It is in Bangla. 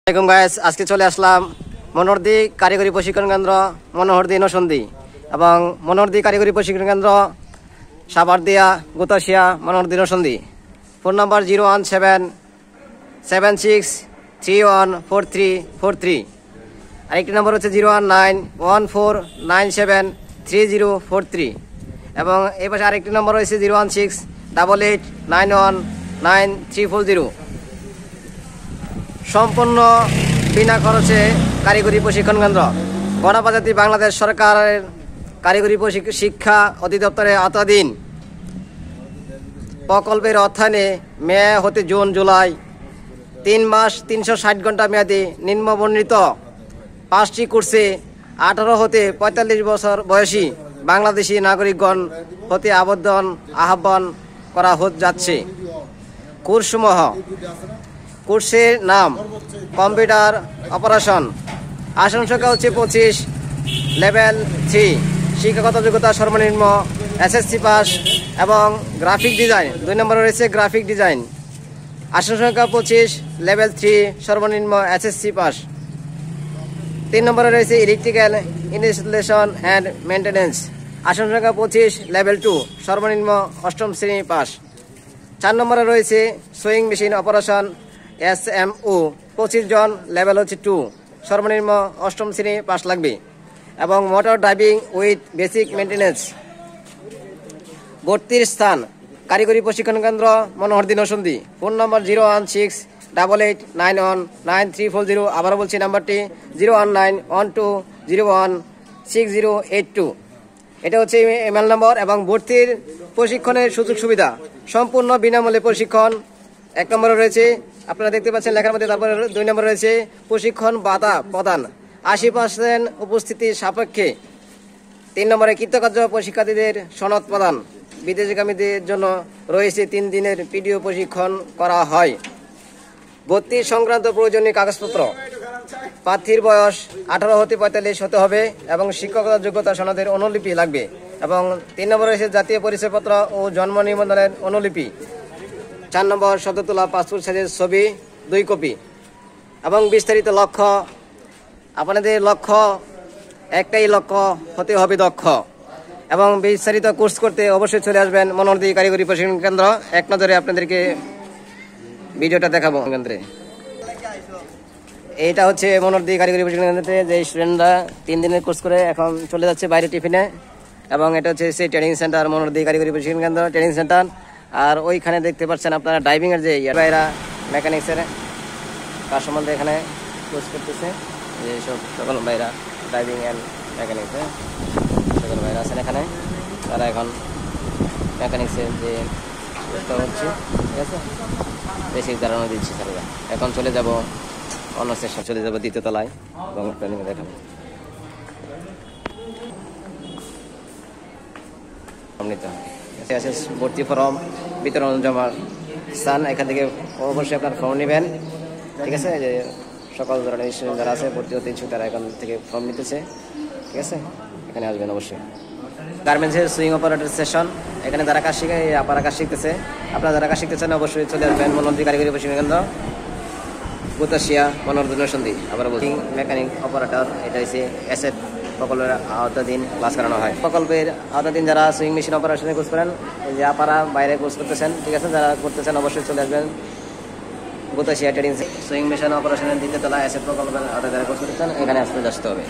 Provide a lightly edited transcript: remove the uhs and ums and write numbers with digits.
আসসালামু আলাইকুম গাইস, আজকে চলে আসলাম মনোহরদী কারিগরি প্রশিক্ষণ কেন্দ্র মনোহরদী নরসিংদী এবং মনোহরদী কারিগরি প্রশিক্ষণ কেন্দ্র সাভারদিয়া গোতাশিয়া মনোহরদী নরসিংদী। Phone number 01776314343। আরেকটি নম্বর হচ্ছে 01914973043 এবং এই পাশে আরেকটি নম্বর রয়েছে 01688919340। সম্পূর্ণ বিনা খরচে কারিগরি প্রশিক্ষণ কেন্দ্র গণপ্রজাতন্ত্রী বাংলাদেশ সরকারের কারিগরি শিক্ষা অধিদপ্তরের আওতাধীন প্রকল্পের অর্থায়নে মে হতে জুন জুলাই 3 মাস 360 ঘন্টা মেয়াদী নিম্নবর্ণিত 5টি কোর্সে 18 হতে 45 বছর বয়সী বাংলাদেশি নাগরিকগণ হতে আহ্বান করা যাচ্ছে। কোর্সসমূহ: কোর্সের নাম কম্পিউটার অপারেশন, আসন সংখ্যা হচ্ছে 25, লেভেল 3, শিক্ষাগত যোগ্যতা সর্বনিম্ন এসএসসি পাস এবং গ্রাফিক ডিজাইন। 2 নম্বরে রয়েছে গ্রাফিক ডিজাইন, আসন সংখ্যা 25, লেভেল 3, সর্বনিম্ন এসএসসি পাস। 3 নম্বরে রয়েছে ইলেকট্রিক্যাল ইনস্টলেশন অ্যান্ড মেনটেন্যান্স, আসন সংখ্যা 25, লেভেল 2, সর্বনিম্ন 8ম শ্রেণী পাস। 4 নম্বরে রয়েছে সুইং মেশিন অপারেশন SMO, 25 জন, লেভেল হচ্ছে 2, সর্বনিম্ন 8ম শ্রেণী পাস লাগবে এবং motor driving with basic maintenance. ভর্তির স্থান কারিগরি প্রশিক্ষণ কেন্দ্র মনোহরদী নরসিংদী। ফোন নম্বর 01688919340। আবারও বলছি নাম্বারটি 01912016082। এটা হচ্ছে ইমেল নম্বর এবং ভর্তির প্রশিক্ষণের সুযোগ সুবিধা সম্পূর্ণ বিনামূল্যে প্রশিক্ষণ। 1 নম্বরে রয়েছে আপনারা দেখতে পাচ্ছেন লেখার মধ্যে, তারপরে 2 নম্বরে রয়েছে প্রশিক্ষণ ভাতা প্রদান 80% উপস্থিতি সাপেক্ষে। 3 নম্বরে কৃতকার্য শিক্ষার্থীদের সনদ প্রদান। বিদেশগামীদের জন্য রয়েছে 3 দিনের পিডিও প্রশিক্ষণ করা হয়। ভর্তি সংক্রান্ত প্রয়োজনীয় কাগজপত্র: প্রার্থীর বয়স 18 হতে 45 হতে হবে এবং শিক্ষকতা যোগ্যতা সনদের অনুলিপি লাগবে এবং 3 নম্বরে রয়েছে জাতীয় পরিচয়পত্র ও জন্ম নিবন্ধনের অনুলিপি। 4 নম্বর সদ্য তোলা পাসপোর্ট সাইজের ছবি 2 কপি এবং বিস্তারিত লক্ষ্য: আপনাদের লক্ষ্য একটাই, লক্ষ্য হতে হবে দক্ষ এবং বিস্তারিত কোর্স করতে অবশ্যই চলে আসবেন মনোহরদী কারিগরি প্রশিক্ষণ কেন্দ্র। এক নজরে আপনাদেরকে ভিডিওটা দেখাবো কেন্দ্রে। এইটা হচ্ছে মনোহরদী কারিগরি প্রশিক্ষণ কেন্দ্রে যে স্টুডেন্টরা 3 দিনের কোর্স করে এখন চলে যাচ্ছে বাইরে টিফিনে এবং এটা হচ্ছে সেই ট্রেনিং সেন্টার মনোহরদী কারিগরি প্রশিক্ষণ কেন্দ্র ট্রেনিং সেন্টার। আর ওইখানে দেখতে পাচ্ছেন আপনারা ড্রাইভিংয়ের যে ভাইরা মেকানিক্সের কার সম্বন্ধে এখানে কোর্স করতেছে, যে সব সকল ভাইরা ড্রাইভিং অ্যান্ড মেকানিক্সে সকল ভাইরা আছেন এখানে, তারা এখন মেকানিক্সের যে কোর্সটা হচ্ছে, ঠিক আছে, বেসিক ধারণা দিচ্ছি স্যারেরা। এখন চলে যাব অন্য সেকশন, চলে যাব 2য় তলায় এবং ট্রেনিংয়ে দেখাবো। ভর্তি ফর্ম বিতরণ জমার স্থান, এখান থেকে অবশ্যই আপনার ফর্ম নেবেন, ঠিক আছে। যে সকল ধরনের স্টুডেন্ট যারা আছে ভর্তি হতে ইচ্ছুক তারা এখান থেকে ফর্ম নিতেছে, ঠিক আছে, এখানে আসবেন অবশ্যই। গার্মেন্টসের সুইং অপারেটর সেশন, এখানে যারা কাজ শিখে আপারা কাজ শিখতেছে, আপনারা যারা কাজ শিখতেছেন অবশ্যই চলে আসবেন মনোহরদী কারিগরি প্রশিক্ষণ কেন্দ্র গোতাশিয়া মনোহরদী নরসিংদী। আবার বলছি মেকানিক অপারেটর, এটা হচ্ছে SF প্রকল্পের আওতাধীন ক্লাস করানো হয়। প্রকল্পের আওতাধীন যারা সুইং মেশিন অপারেশনে কোর্স করেন, যে আপারা বাইরে কোর্স করতেছেন, ঠিক আছে, যারা করতেছেন অবশ্যই চলে আসবেন গোতাশিয়া ট্রেনিং। সুইং মেশিন অপারেশনের 2য় তলা SF প্রকল্পের আওতায় যারা কোর্স করতেছেন এখানে আসতে হবে।